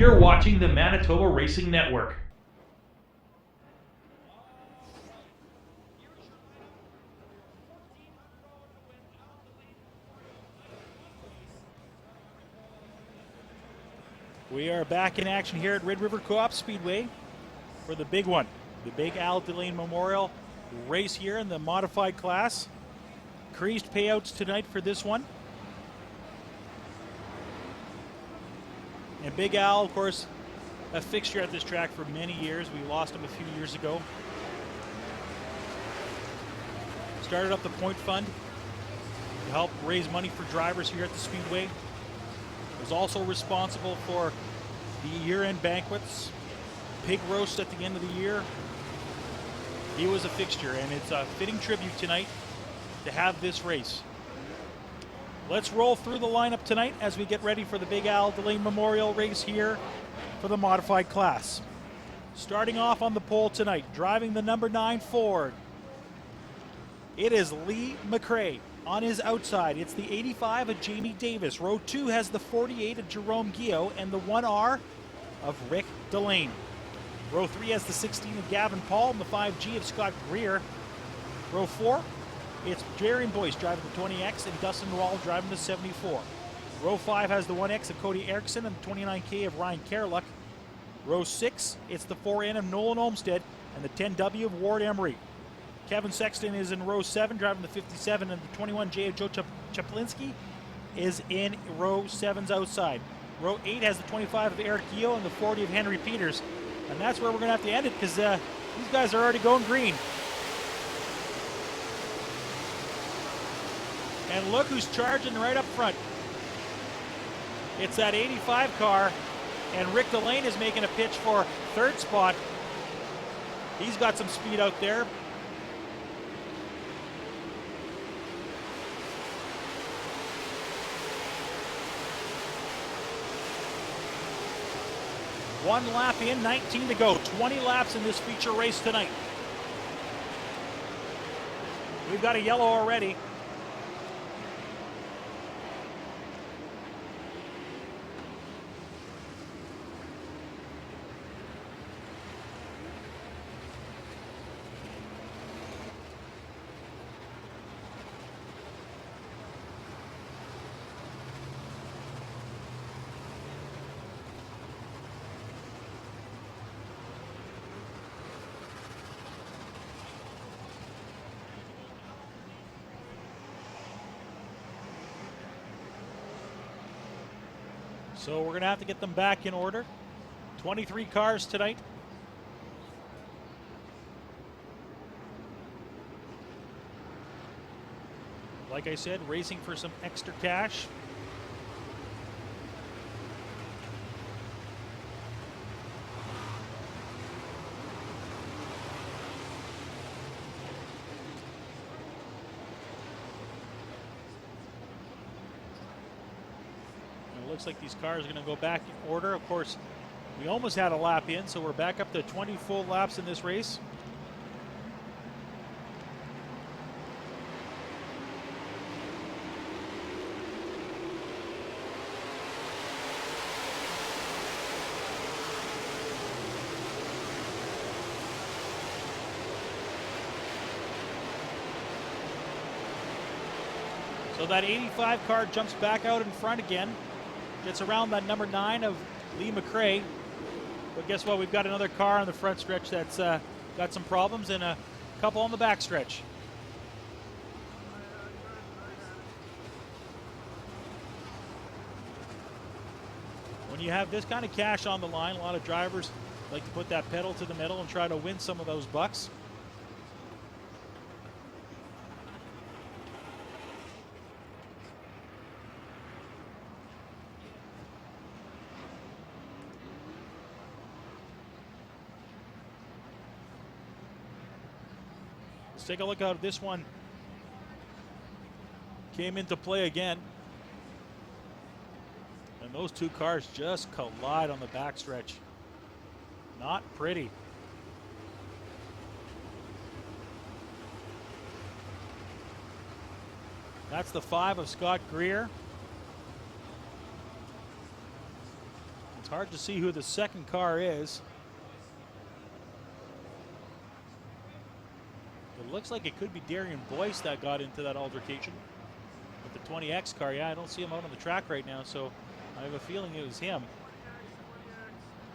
You're watching the Manitoba Racing Network. We are back in action here at Red River Co-op Speedway for the big one, the Big Al Delane Memorial race here in the modified class. Increased payouts tonight for this one. And Big Al, of course, a fixture at this track for many years. We lost him a few years ago. Started up the Point Fund to help raise money for drivers here at the Speedway. Was also responsible for the year-end banquets, pig roast at the end of the year. He was a fixture, and it's a fitting tribute tonight to have this race. Let's roll through the lineup tonight as we get ready for the Big Al Delane Memorial race here for the modified class. Starting off on the pole tonight, driving the number 9 Ford, it is Lee McRae. On his outside, it's the 85 of Jamie Davis. Row 2 has the 48 of Jerome Guillot and the 1R of Rick Delane. Row 3 has the 16 of Gavin Paul and the 5G of Scott Greer. Row 4, it's Jerry Boyce driving the 20X and Dustin Wall driving the 74. Row 5 has the 1X of Cody Erickson and the 29K of Ryan Kerluck. Row 6, it's the 4N of Nolan Olmsted and the 10W of Ward Emery. Kevin Sexton is in row 7 driving the 57, and the 21J of Joe Chaplinski is in row 7's outside. Row 8 has the 25 of Eric Guillot and the 40 of Henry Peters. And that's where we're going to have to end it because these guys are already going green. And look who's charging right up front. It's that 85 car, and Rick Delane is making a pitch for third spot. He's got some speed out there. One lap in, 19 to go. 20 laps in this feature race tonight. We've got a yellow already. So we're going to have to get them back in order. 23 cars tonight. Like I said, racing for some extra cash. Looks like these cars are going to go back in order. Of course, we almost had a lap in, so we're back up to 20 full laps in this race. So that 85 car jumps back out in front again. Gets around that number 9 of Lee McRae. But guess what? We've got another car on the front stretch that's got some problems and a couple on the back stretch. When you have this kind of cash on the line, a lot of drivers like to put that pedal to the metal and try to win some of those bucks. Let's take a look how this one came into play again. And those two cars just collide on the backstretch. Not pretty. That's the 5 of Scott Greer. It's hard to see who the second car is. It looks like it could be Darian Boyce that got into that altercation with the 20X car. Yeah, I don't see him out on the track right now, so I have a feeling it was him.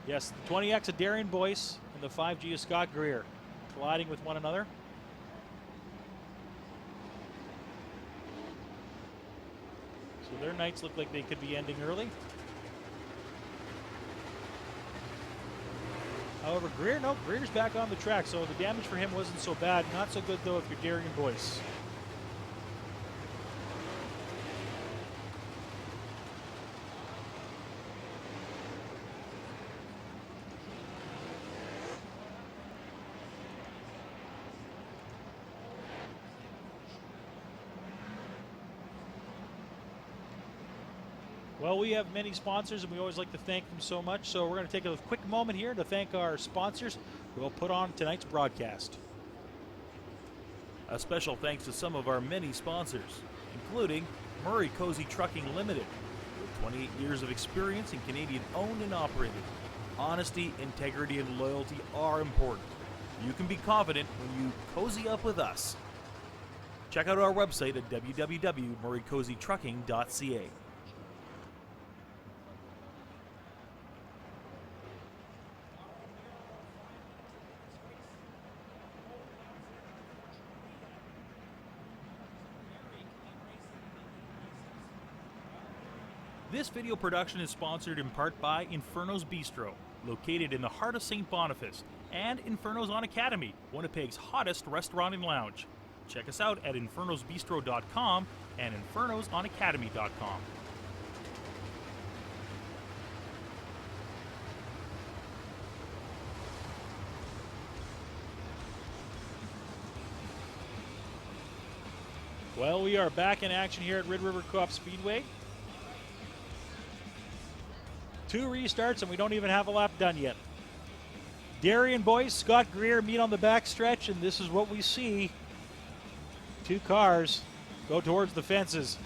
Yes, the 20X of Darian Boyce and the 5G of Scott Greer colliding with one another. So their nights look like they could be ending early. However, Greer's back on the track, so the damage for him wasn't so bad. Not so good, though, if you're Darian Boyce. Well, we have many sponsors, and we always like to thank them so much. So we're going to take a quick moment here to thank our sponsors who will put on tonight's broadcast. A special thanks to some of our many sponsors, including Murray Cozy Trucking Limited, with 28 years of experience and Canadian owned and operated. Honesty, integrity, and loyalty are important. You can be confident when you cozy up with us. Check out our website at www.murraycozytrucking.ca. This video production is sponsored in part by Inferno's Bistro, located in the heart of St. Boniface, and Inferno's on Academy, Winnipeg's hottest restaurant and lounge. Check us out at infernosbistro.com and infernosonacademy.com. Well, we are back in action here at Red River Co-op Speedway. 2 restarts, and we don't even have a lap done yet. Darian Boyce, Scott Greer meet on the backstretch, and this is what we see. 2 cars go towards the fences.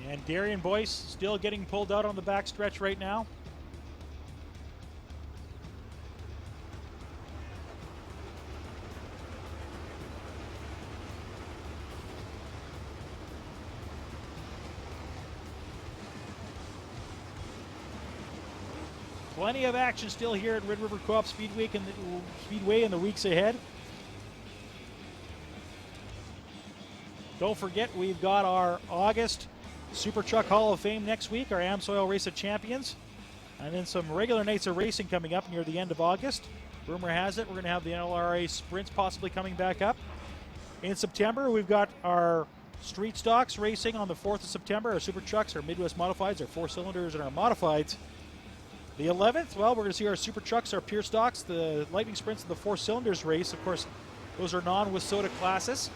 And Darian Boyce still getting pulled out on the backstretch right now. Plenty of action still here at Red River Co-op Speedway in the weeks ahead. Don't forget, we've got our August Super Truck Hall of Fame next week, our AmSoil Race of Champions, and then some regular nights of racing coming up near the end of August. Rumor has it we're going to have the NLRA Sprints possibly coming back up. In September, we've got our Street Stocks racing on the 4th of September, our Super Trucks, our Midwest Modifieds, our 4-cylinders, and our Modifieds. The 11th, well, we're going to see our Super Trucks, our Pure Stocks, the Lightning Sprints, and the 4-cylinders race. Of course, those are non-WISSOTA classes.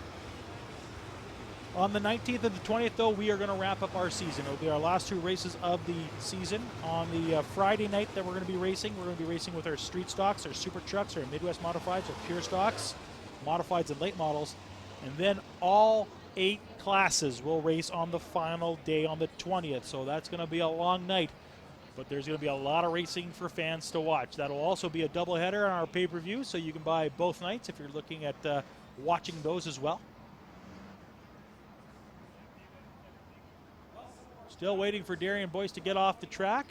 On the 19th and the 20th, though, we are going to wrap up our season. It will be our last 2 races of the season. On the Friday night that we're going to be racing, we're going to be racing with our Street Stocks, our Super Trucks, our Midwest Modifieds, our Pure Stocks, Modifieds, and Late Models. And then all 8 classes will race on the final day on the 20th. So that's going to be a long night. But there's going to be a lot of racing for fans to watch. That'll also be a doubleheader on our pay-per-view, so you can buy both nights if you're looking at watching those as well. Still waiting for Darian Boyce to get off the track.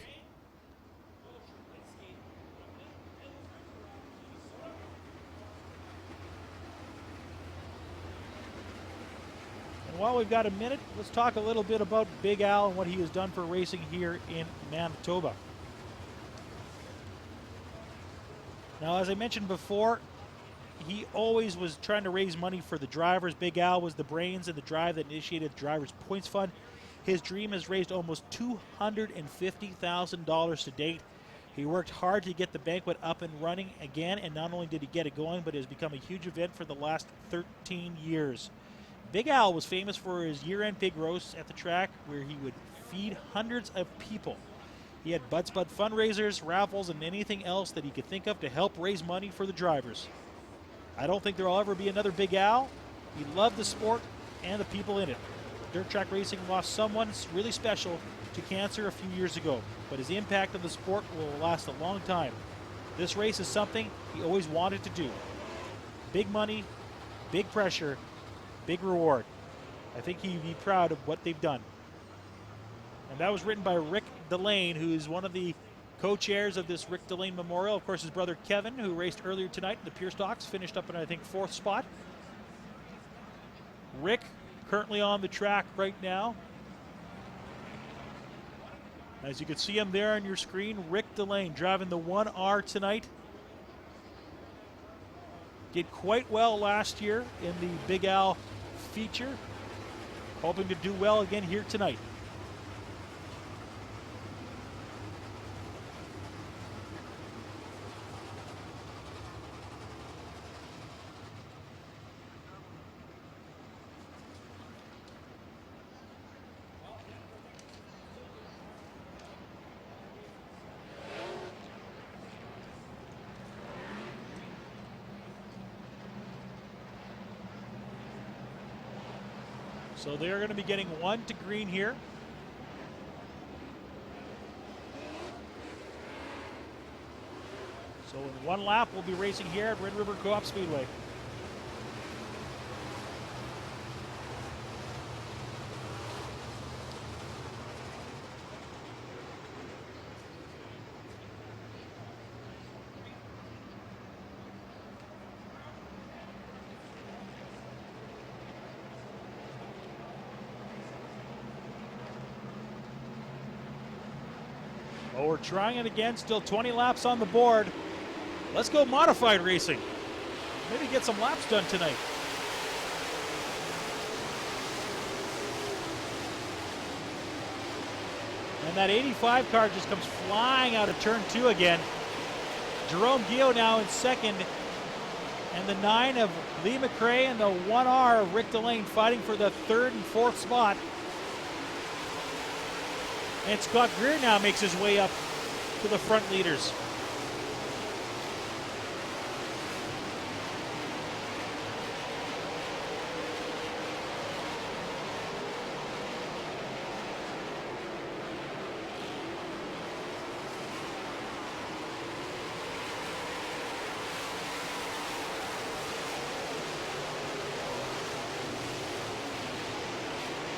And while we've got a minute, let's talk a little bit about Big Al and what he has done for racing here in Manitoba. Now, as I mentioned before, he always was trying to raise money for the drivers. Big Al was the brains and the drive that initiated the Drivers' Points Fund. His dream has raised almost $250,000 to date. He worked hard to get the banquet up and running again, and not only did he get it going, but it has become a huge event for the last 13 years. Big Al was famous for his year-end pig roasts at the track, where he would feed hundreds of people. He had Bud Spud fundraisers, raffles, and anything else that he could think of to help raise money for the drivers. I don't think there will ever be another Big Al, He loved the sport and the people in it. Dirt track racing lost someone really special to cancer a few years ago, but his impact on the sport will last a long time. This race is something he always wanted to do. Big money, big pressure, big reward. I think he'd be proud of what they've done. And that was written by Rick Delane, who is one of the co-chairs of this Rick Delane Memorial. Of course, his brother Kevin, who raced earlier tonight in the Pure Stocks, finished up in, I think, 4th spot. Rick, currently on the track right now. As you can see him there on your screen, Rick Delane driving the 1R tonight. Did quite well last year in the Big Al feature. Hoping to do well again here tonight. So they're going to be getting 1 to green here. So in 1 lap, we'll be racing here at Red River Co-op Speedway. Oh, we're trying it again. Still 20 laps on the board. Let's go modified racing. Maybe get some laps done tonight. And that 85 car just comes flying out of turn 2 again. Jerome Gio now in second. And the 9 of Lee McRae and the 1R of Rick Delane fighting for the 3rd and 4th spot. And Scott Greer now makes his way up to the front leaders.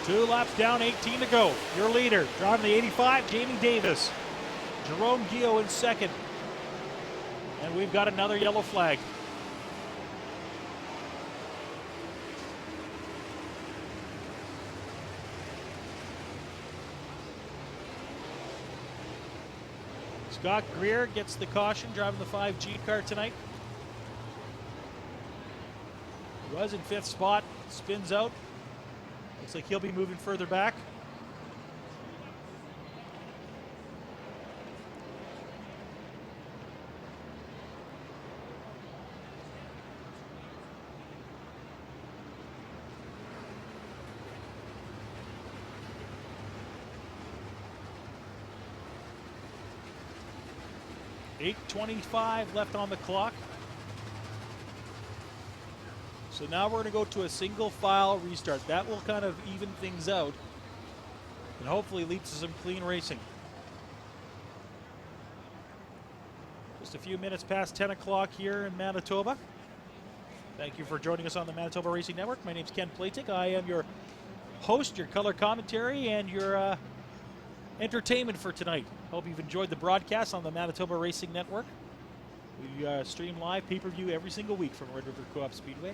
Two laps down, 18 to go. Your leader, driving the 85, Jamie Davis. Jerome Gio in second. And we've got another yellow flag. Scott Greer gets the caution, driving the 5G car tonight. Was in 5th spot, spins out. Looks like he'll be moving further back. .825 left on the clock. So now we're going to go to a single file restart. That will kind of even things out and hopefully lead to some clean racing. Just a few minutes past 10 o'clock here in Manitoba. Thank you for joining us on the Manitoba Racing Network. My name's Ken Platic. I am your host, your color commentary, and your entertainment for tonight. Hope you've enjoyed the broadcast on the Manitoba Racing Network. We stream live pay-per-view every single week from Red River Co-op Speedway.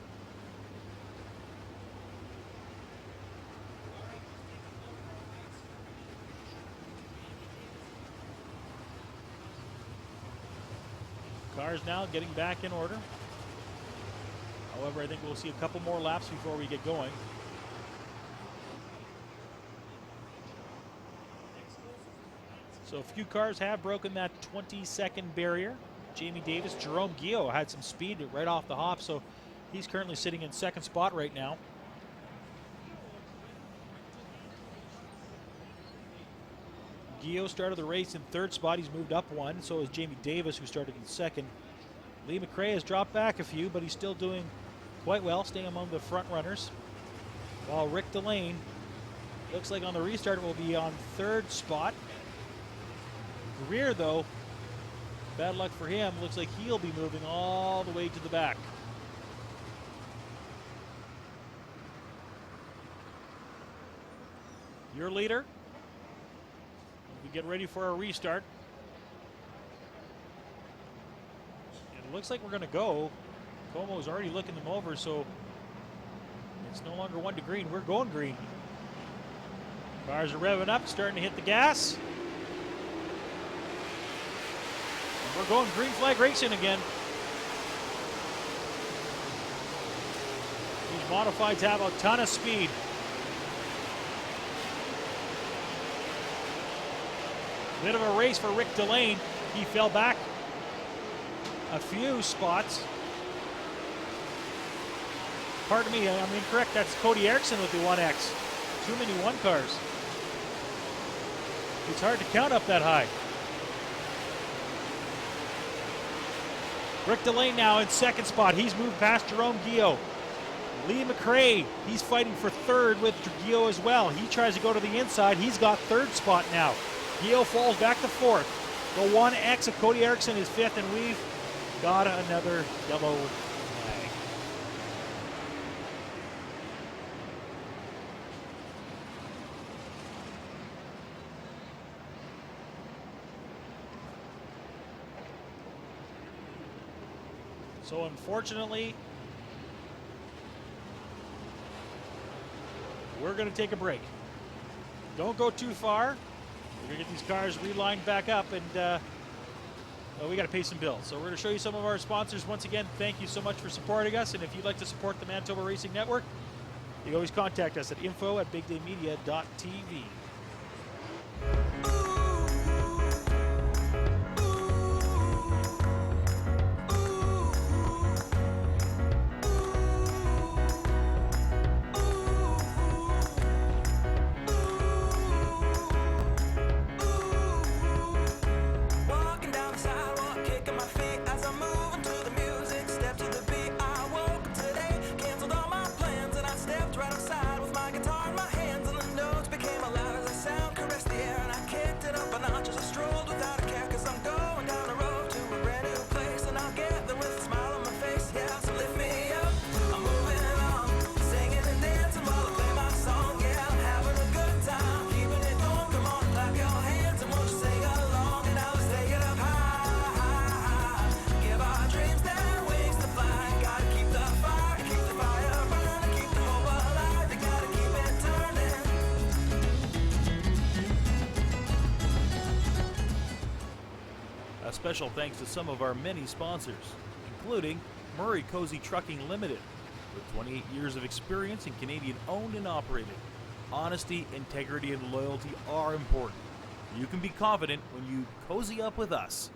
Cars now getting back in order. However, I think we'll see a couple more laps before we get going. So a few cars have broken that 20-second barrier. Jamie Davis, Jerome Gio had some speed right off the hop, so he's currently sitting in 2nd spot right now. Gio started the race in 3rd spot. He's moved up 1. So is Jamie Davis, who started in 2nd. Lee McRae has dropped back a few, but he's still doing quite well, staying among the front runners. While Rick Delane looks like on the restart will be on third spot. Greer, though, bad luck for him. Looks like he'll be moving all the way to the back. Your leader. We get ready for our restart. It looks like we're going to go. Como's already looking them over, so it's no longer 1 to green. We're going green. Cars are revving up, starting to hit the gas. And we're going green flag racing again. These modifieds have a ton of speed. Bit of a race for Rick Delane. He fell back a few spots. Pardon me, I'm incorrect. That's Cody Erickson with the 1X. Too many 1 cars. It's hard to count up that high. Rick Delane now in second spot. He's moved past Jerome Guillot. Lee McRae, he's fighting for third with Guillot as well. He tries to go to the inside. He's got third spot now. Guillot falls back to fourth. The 1X of Cody Erickson is fifth, and we've got another yellow flag. So unfortunately, we're going to take a break. Don't go too far. We're going to get these cars relined back up, and we got to pay some bills. So we're going to show you some of our sponsors. Once again, thank you so much for supporting us. And if you'd like to support the Manitoba Racing Network, you can always contact us at info@bigdaymedia.tv. Special thanks to some of our many sponsors, including Murray Cozy Trucking Limited, with 28 years of experience and Canadian owned and operated. Honesty, integrity, and loyalty are important. You can be confident when you cozy up with us.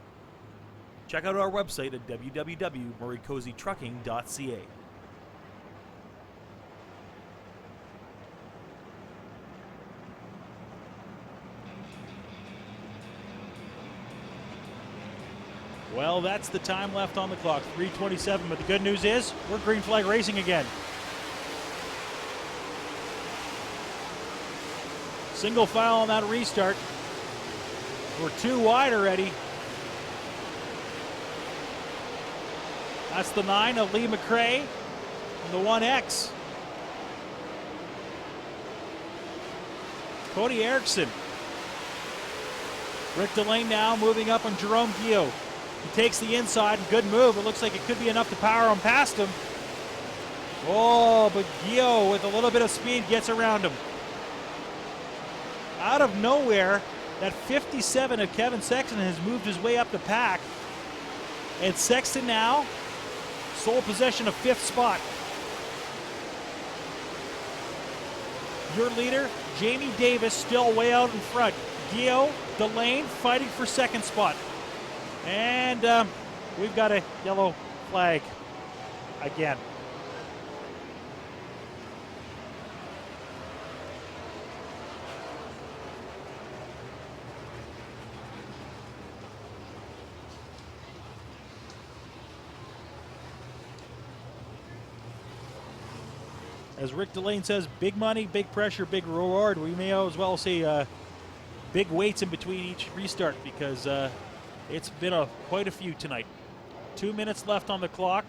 Check out our website at www.murraycozytrucking.ca. Well, that's the time left on the clock, 3:27, but the good news is we're green flag racing again. Single file on that restart. We're 2 wide already. That's the 9 of Lee McRae and the 1X. Cody Erickson. Rick Delane now moving up on Jerome Guillot. He takes the inside, good move. It looks like it could be enough to power him past him. Oh, but Guillot with a little bit of speed gets around him. Out of nowhere, that 57 of Kevin Sexton has moved his way up the pack. And Sexton now, sole possession of 5th spot. Your leader, Jamie Davis, still way out in front. Guillot, Delane fighting for 2nd spot. And we've got a yellow flag again. As Rick Delane says, big money, big pressure, big reward. We may as well say big weights in between each restart because it's been quite a few tonight. 2 minutes left on the clock.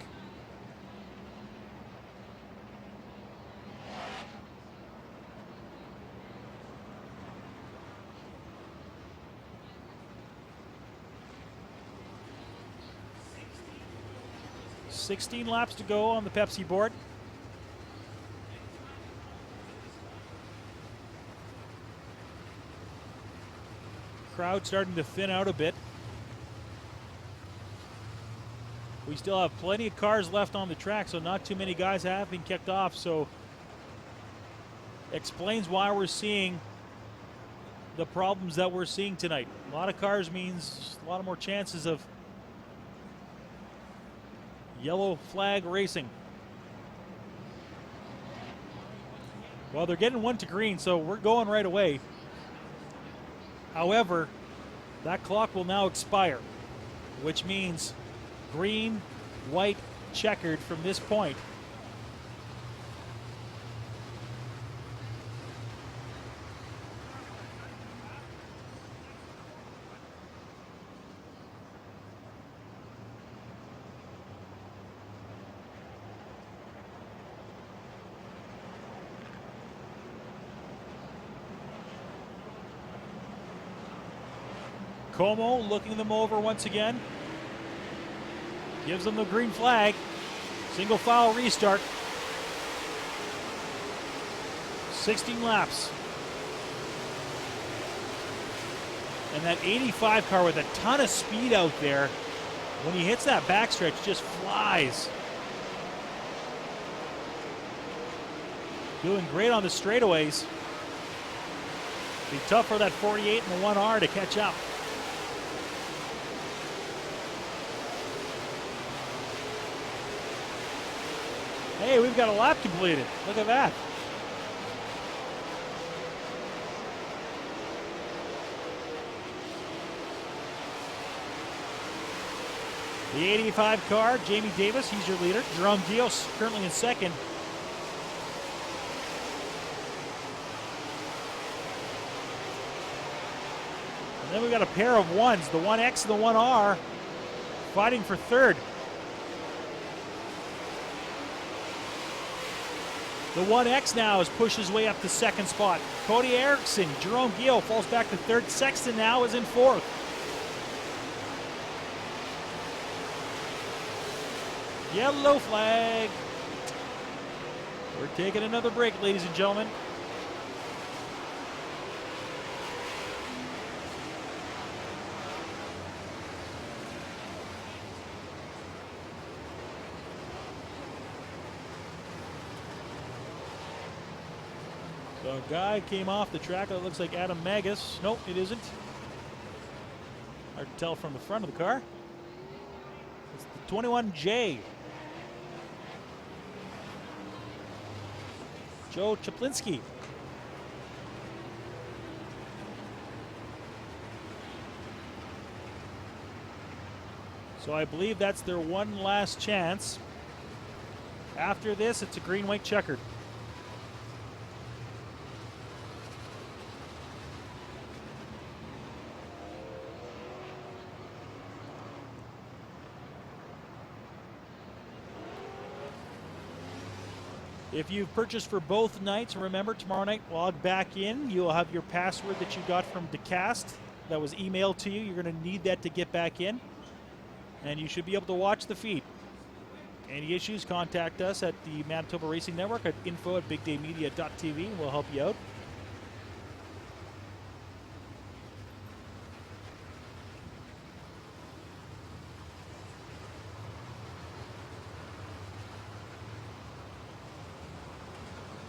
$16 laps to go on the Pepsi board. Crowd starting to thin out a bit. We still have plenty of cars left on the track, so not too many guys have been kicked off, so explains why we're seeing the problems that we're seeing tonight. A lot of cars means a lot more chances of yellow flag racing. Well, they're getting one to green, so we're going right away. However, that clock will now expire, which means green, white, checkered from this point. Como looking them over once again. Gives them the green flag. Single file restart. 16 laps. And that 85 car with a ton of speed out there, when he hits that backstretch, just flies. Doing great on the straightaways. Be tough for that 48 and the 1R to catch up. Hey, we've got a lap completed. Look at that. The 85 car, Jamie Davis, he's your leader. Jerome Dios currently in second. And then we've got a pair of ones, the 1X and the 1R, fighting for third. The 1X now has pushed his way up to second spot. Cody Erickson, Jerome Gio falls back to third. Sexton now is in fourth. Yellow flag. We're taking another break, ladies and gentlemen. So a guy came off the track that looks like Adam Magus. Nope, it isn't. Hard to tell from the front of the car. It's the 21J. Joe Chaplinski. So I believe that's their one last chance. After this, it's a green-white checkered. If you've purchased for both nights, remember tomorrow night, log back in. You'll have your password that you got from DeCast that was emailed to you. You're going to need that to get back in. And you should be able to watch the feed. Any issues, contact us at the Manitoba Racing Network at info@bigdaymedia.tv. We'll help you out.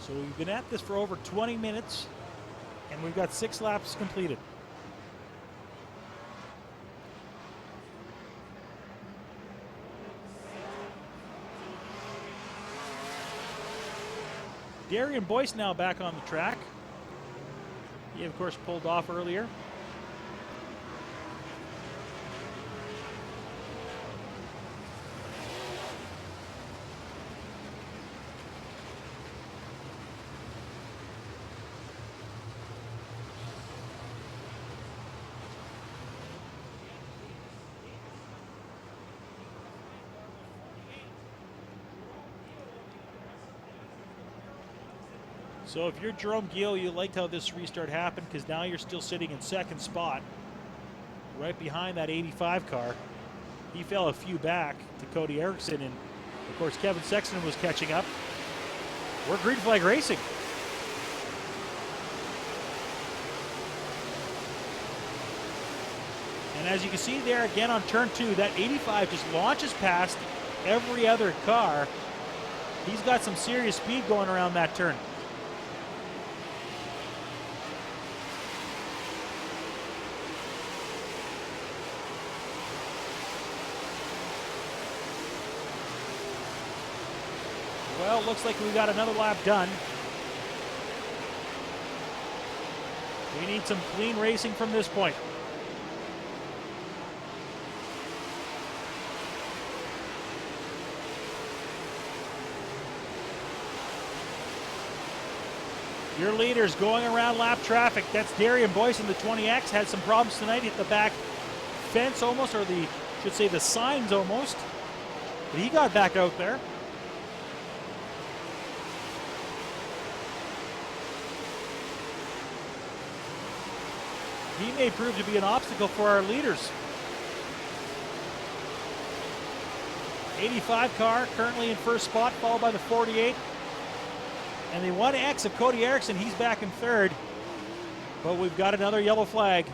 So we've been at this for over 20 minutes, and we've got 6 laps completed. Darian Boyce now back on the track. He, of course, pulled off earlier. So if you're Jerome Gio, you liked how this restart happened because now you're still sitting in second spot, right behind that 85 car. He fell a few back to Cody Erickson, and of course Kevin Sexton was catching up. We're green flag racing. And as you can see there again on turn 2, that 85 just launches past every other car. He's got some serious speed going around that turn. Well, it looks like we got another lap done. We need some clean racing from this point. Your leaders going around lap traffic. That's Darian Boyce in the 20X. Had some problems tonight. Hit the back fence almost, or should say the signs almost. But he got back out there. He may prove to be an obstacle for our leaders. 85 car currently in first spot, followed by the 48. And the 1X of Cody Erickson, he's back in third. But we've got another yellow flag.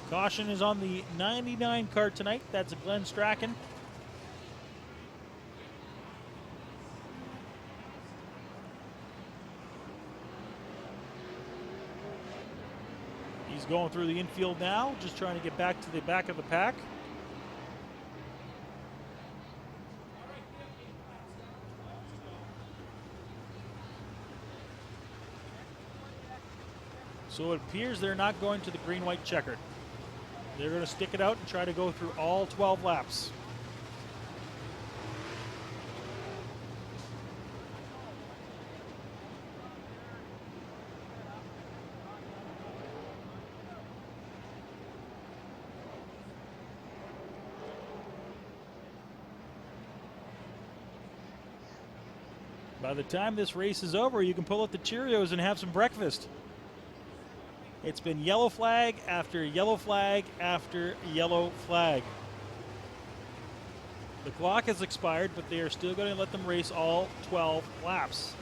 Caution is on the 99 car tonight. That's Glenn Strachan. He's going through the infield now, just trying to get back to the back of the pack. So it appears they're not going to the green-white checkered. They're going to stick it out and try to go through all 12 laps. By the time this race is over, you can pull out the Cheerios and have some breakfast. It's been yellow flag after yellow flag after yellow flag. The clock has expired, but they are still going to let them race all 12 laps.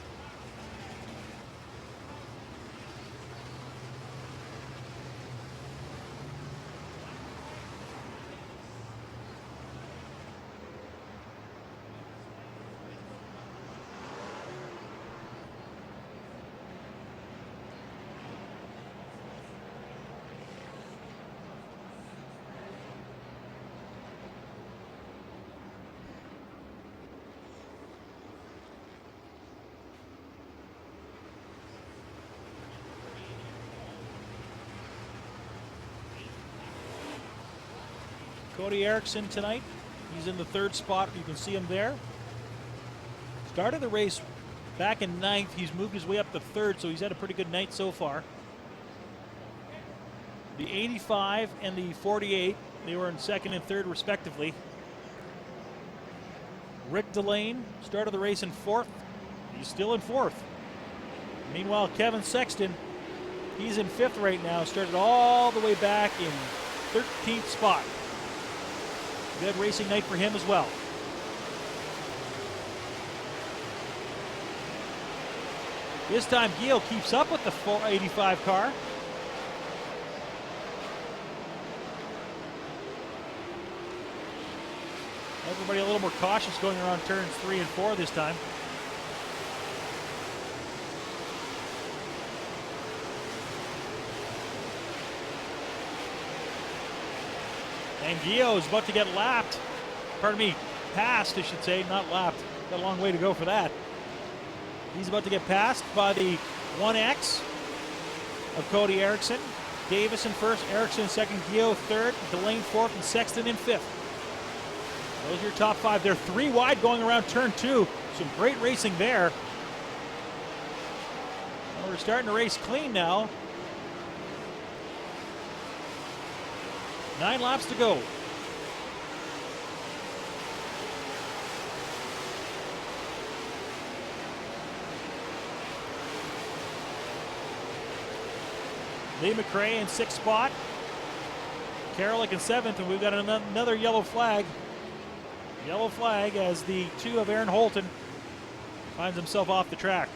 Cody Erickson tonight, he's in the third spot. You can see him there. Started the race back in ninth. He's moved his way up to third, so he's had a pretty good night so far. The 85 and the 48, they were in second and third respectively. Rick Delane started the race in fourth. He's still in fourth. Meanwhile, Kevin Sexton, he's in fifth right now. Started all the way back in 13th spot. Good racing night for him as well. This time Gio keeps up with the 485 car. Everybody a little more cautious going around turns 3 and 4 this time. And Gio is about to get lapped. Pardon me, passed, I should say, not lapped. Got a long way to go for that. He's about to get passed by the 1X of Cody Erickson. Davis in first, Erickson in second, Gio third, Delane fourth, and Sexton in fifth. Those are your top 5. They're 3 wide going around turn 2. Some great racing there. we're starting to race clean now. 9 laps to go. Lee McRae in 6th spot. Karalik in 7th, and we've got another yellow flag. Yellow flag as the 2 of Aaron Holton finds himself off the track.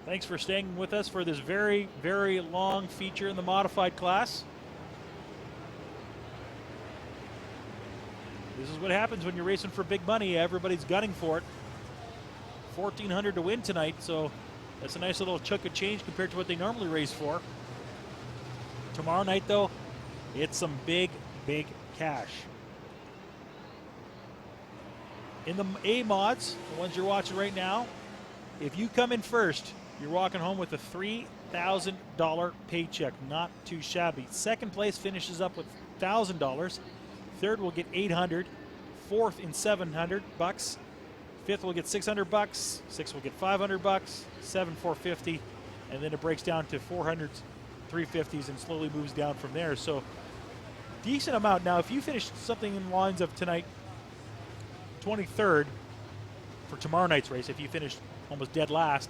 Thanks for staying with us for this very, very long feature in the modified class. This is what happens when you're racing for big money. Everybody's gunning for it. $1,400 to win tonight, so that's a nice little chunk of change compared to what they normally race for. Tomorrow night, though, it's some big, big cash. In the A mods, the ones you're watching right now, if you come in first, you're walking home with a $3,000 paycheck. Not too shabby. Second place finishes up with $1,000. Third will get $800. Fourth in $700. Fifth will get $600. Sixth will get $500. Seven, $450, and then it breaks down to 400s, 350s, and slowly moves down from there. So decent amount. Now, if you finish something in lines of tonight, 23rd for tomorrow night's race, if you finish almost dead last,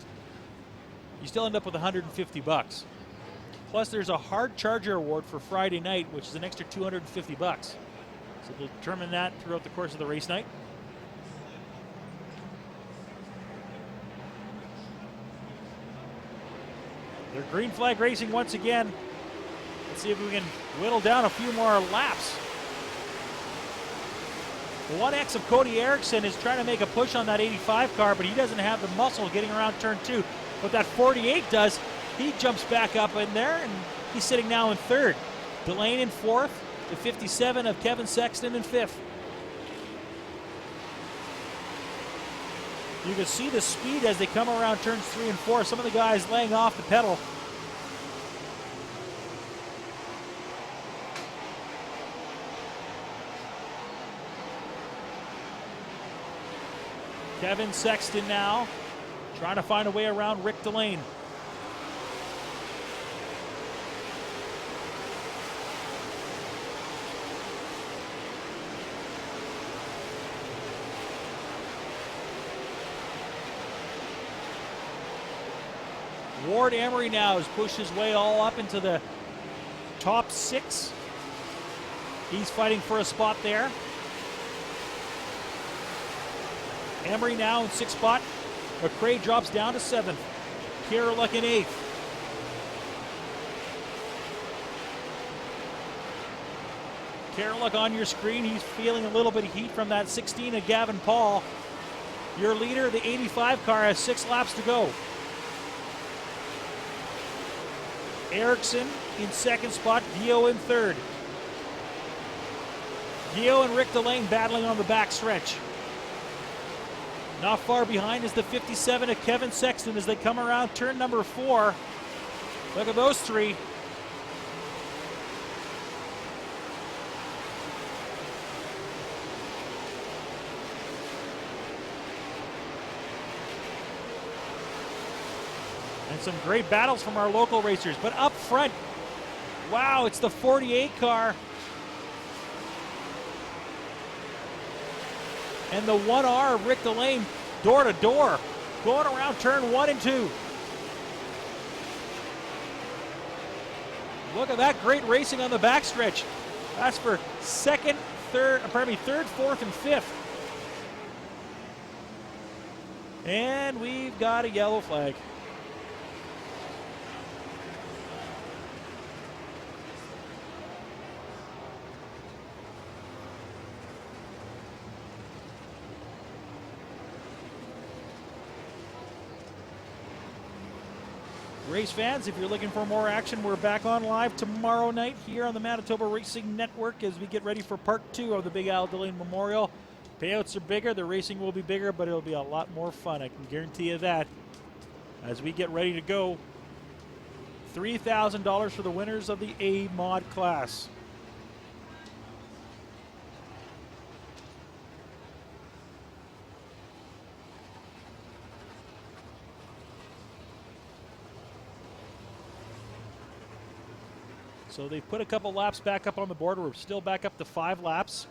you still end up with $150. Plus, there's a hard charger award for Friday night, which is an extra $250. So we'll determine that throughout the course of the race night. They're green flag racing once again. Let's see if we can whittle down a few more laps. The 1X of Cody Erickson is trying to make a push on that 85 car, but he doesn't have the muscle getting around turn 2. What that 48 does, he jumps back up in there, and he's sitting now in 3rd. Delane in 4th, the 57 of Kevin Sexton in 5th. You can see the speed as they come around turns 3 and 4. Some of the guys laying off the pedal. Kevin Sexton now trying to find a way around Rick Delane. Ward Emery now has pushed his way all up into the top 6. He's fighting for a spot there. Emery now in 6th spot. McRae drops down to 7th. Karalik in 8th. Karalik on your screen. He's feeling a little bit of heat from that 16 of Gavin Paul. Your leader, the 85 car, has 6 laps to go. Erickson in 2nd spot. Gio in 3rd. Gio and Rick Delane battling on the back stretch. Not far behind is the 57 of Kevin Sexton as they come around turn number 4. Look at those 3. And some great battles from our local racers. But up front, wow, it's the 48 car. And the 1R of Rick Delane, door to door, going around turn 1 and 2. Look at that great racing on the backstretch. That's for third, 4th, and 5th. And we've got a yellow flag. Race fans, if you're looking for more action, we're back on live tomorrow night here on the Manitoba Racing Network as we get ready for part 2 of the Big Al Delaney Memorial. Payouts are bigger, the racing will be bigger, but it'll be a lot more fun, I can guarantee you that. As we get ready to go, $3,000 for the winners of the A mod class. So they've put a couple laps back up on the board. We're still back up to 5 laps.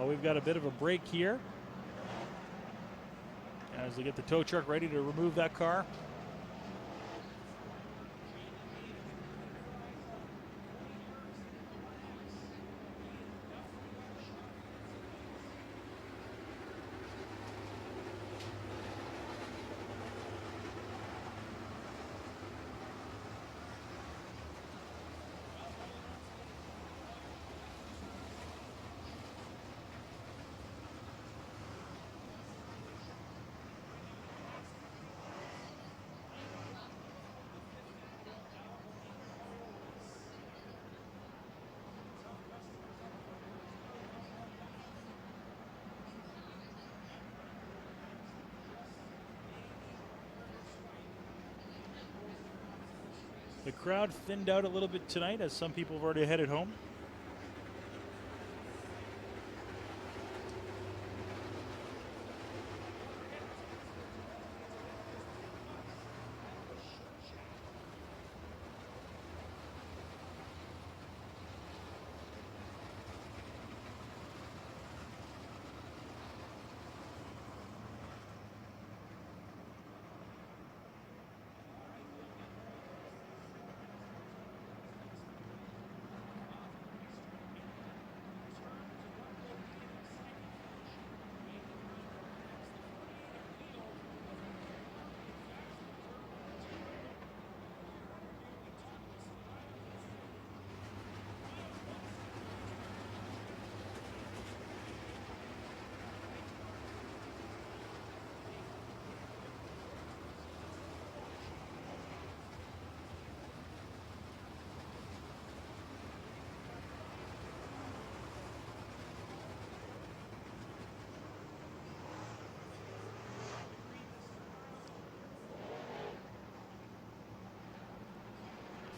We've got a bit of a break here as they get the tow truck ready to remove that car. The crowd thinned out a little bit tonight as some people have already headed home.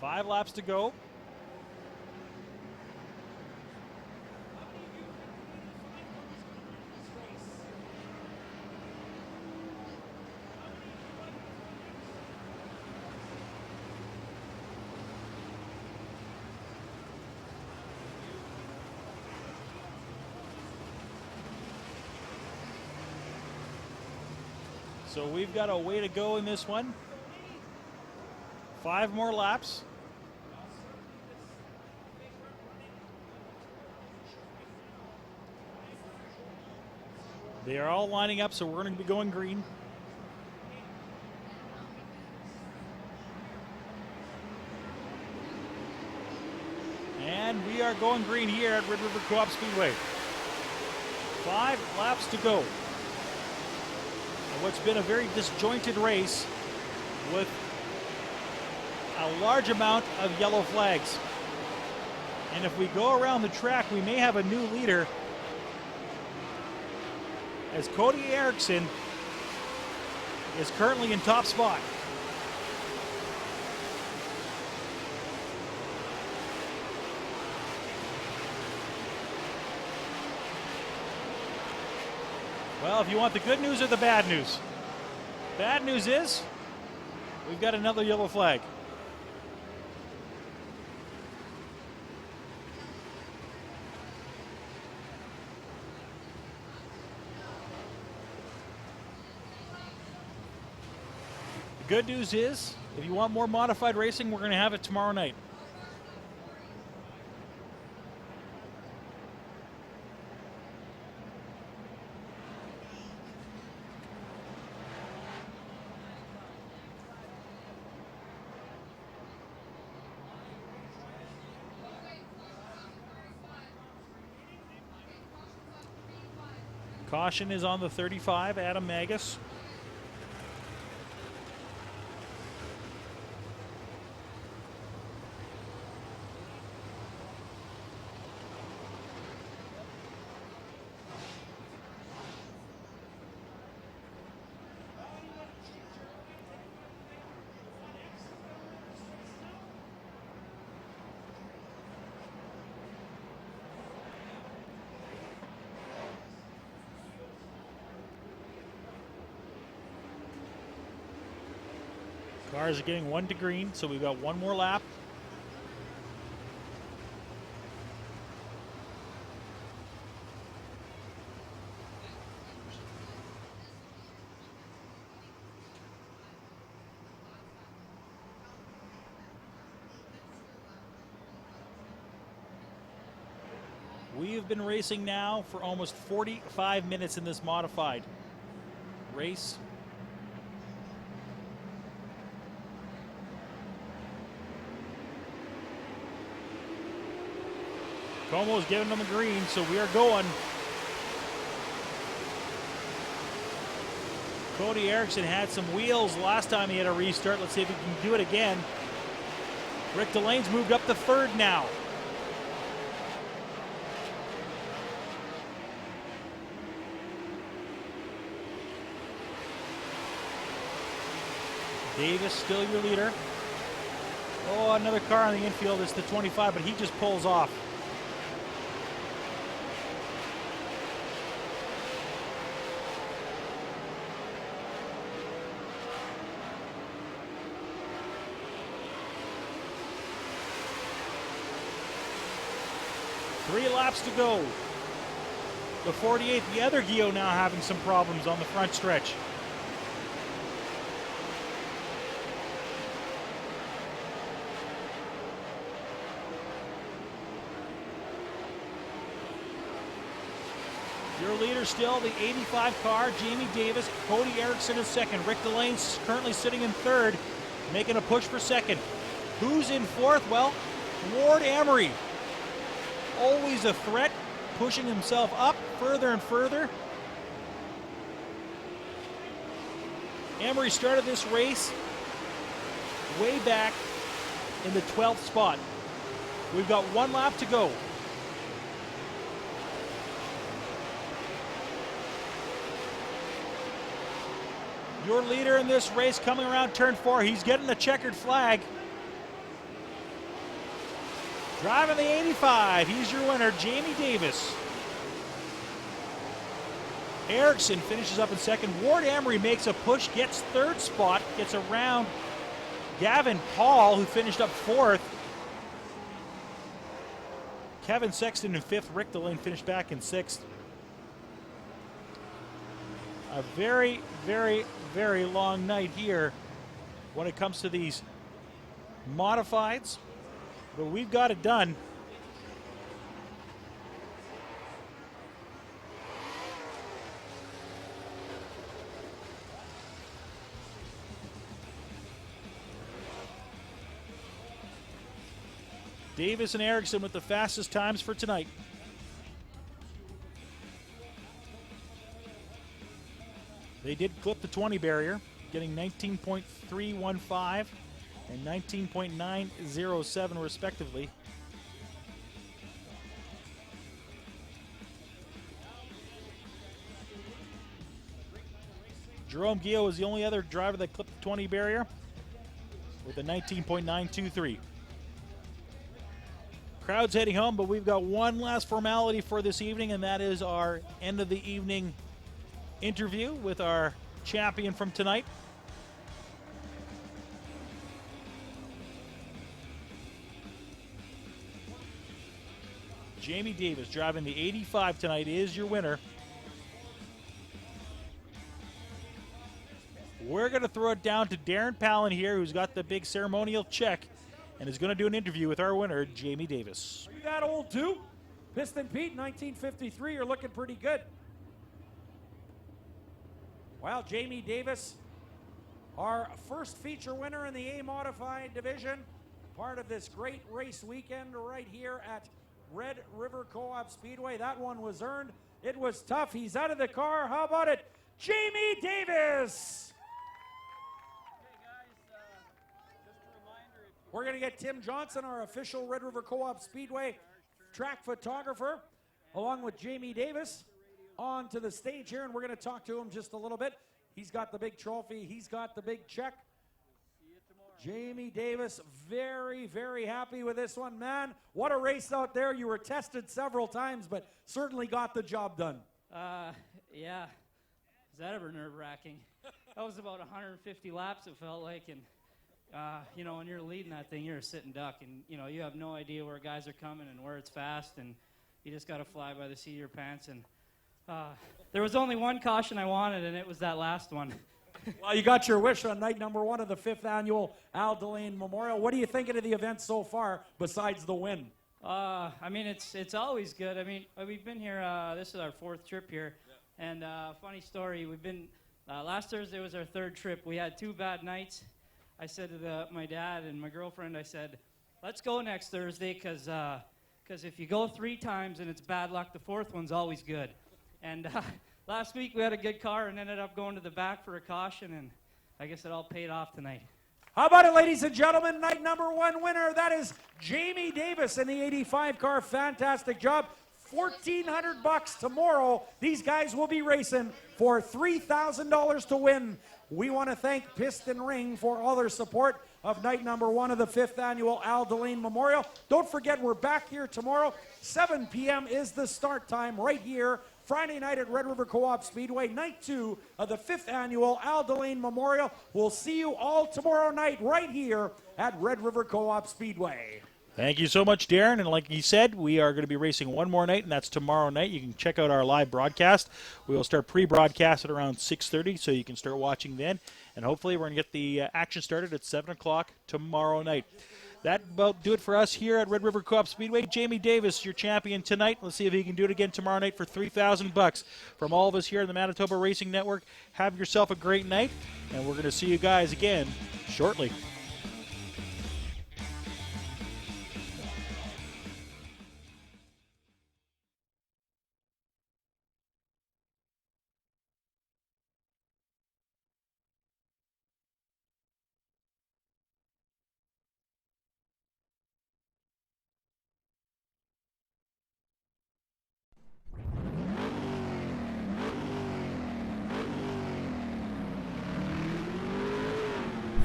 Five laps to go. So we've got a way to go in this one. 5 more laps. They are all lining up, so we're going to be going green. And we are going green here at Red River Co-op Speedway. 5 laps to go. And what's been a very disjointed race with a large amount of yellow flags. And if we go around the track, we may have a new leader, as Cody Erickson is currently in top spot. Well, if you want the good news or the bad news. Bad news is we've got another yellow flag. The good news is, if you want more modified racing, we're going to have it tomorrow night. Caution is on the 35, Adam Magus. Cars are getting 1 to green, so we've got 1 more lap. We have been racing now for almost 45 minutes in this modified race. Como's giving them a green, so we are going. Cody Erickson had some wheels last time he had a restart. Let's see if he can do it again. Rick Delane's moved up to 3rd now. Davis still your leader. Oh, another car on the infield. It's the 25, but he just pulls off. Three laps to go. The 48, the other Gio now having some problems on the front stretch. Your leader still, the 85 car, Jamie Davis. Cody Erickson is 2nd. Rick Delane's currently sitting in 3rd, making a push for 2nd. Who's in 4th? Well, Ward Amory. Always a threat, pushing himself up further and further. Amory started this race way back in the 12th spot. We've got 1 lap to go. Your leader in this race coming around turn 4. He's getting a checkered flag. Driving the 85, he's your winner, Jamie Davis. Erickson finishes up in 2nd. Ward Amory makes a push, gets 3rd spot, gets around Gavin Paul, who finished up 4th. Kevin Sexton in 5th. Rick Delane finished back in 6th. A very, very, very long night here when it comes to these modifieds. But we've got it done. Davis and Erickson with the fastest times for tonight. They did clip the 20 barrier, getting 19.315 and 19.907 respectively. Jerome Gio is the only other driver that clipped the 20 barrier with a 19.923. Crowd's heading home, but we've got one last formality for this evening, and that is our end of the evening interview with our champion from tonight. Jamie Davis driving the 85 tonight is your winner. We're going to throw it down to Darren Palin here, who's got the big ceremonial check and is going to do an interview with our winner, Jamie Davis. Are you that old too? Piston Pete, 1953, you're looking pretty good. Well, Jamie Davis, our first feature winner in the A-Modified division, part of this great race weekend right here at Red River Co-op Speedway. That one was earned. It was tough. He's out of the car. How about it? Jamie Davis! We're going to get Tim Johnson, our official Red River Co-op Speedway track photographer, along with Jamie Davis, onto the stage here, and we're going to talk to him just a little bit. He's got the big trophy. He's got the big check. Jamie Davis, very, very happy with this one. Man, what a race out there. You were tested several times, but certainly got the job done. Yeah. Is that ever nerve-wracking? That was about 150 laps, it felt like, and you know, when you're leading that thing, you're a sitting duck, and you know, you have no idea where guys are coming and where it's fast, and you just got to fly by the seat of your pants. And there was only one caution I wanted, and it was that last one. Well, you got your wish on night number 1 of the 5th annual Al Delane Memorial. What are you thinking of the event so far, besides the win? I mean, it's always good. I mean, we've been here. This is our 4th trip here, and funny story. We've been last Thursday was our 3rd trip. We had 2 bad nights. I said to my dad and my girlfriend, I said, let's go next Thursday, because if you go 3 times and it's bad luck, the 4th one's always good. And last week we had a good car and ended up going to the back for a caution, and I guess it all paid off tonight. How about it, ladies and gentlemen? Night number 1 winner, that is Jamie Davis in the 85 car. Fantastic job. $1,400 tomorrow. These guys will be racing for $3,000 to win. We want to thank Piston Ring for all their support of night number 1 of the 5th annual Al Delane Memorial. Don't forget, we're back here tomorrow. 7 p.m. is the start time right here. Friday night at Red River Co-op Speedway, night 2 of the 5th annual Al Delane Memorial. We'll see you all tomorrow night right here at Red River Co-op Speedway. Thank you so much, Darren. And like he said, we are going to be racing one more night, and that's tomorrow night. You can check out our live broadcast. We will start pre-broadcast at around 6:30, so you can start watching then. And hopefully we're going to get the action started at 7 o'clock tomorrow night. That about do it for us here at Red River Co-op Speedway. Jamie Davis, your champion tonight. Let's see if he can do it again tomorrow night for $3,000. From all of us here in the Manitoba Racing Network, have yourself a great night, and we're going to see you guys again shortly.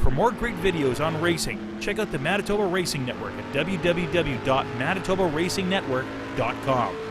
For more great videos on racing, check out the Manitoba Racing Network at www.manitobaracing.network.com.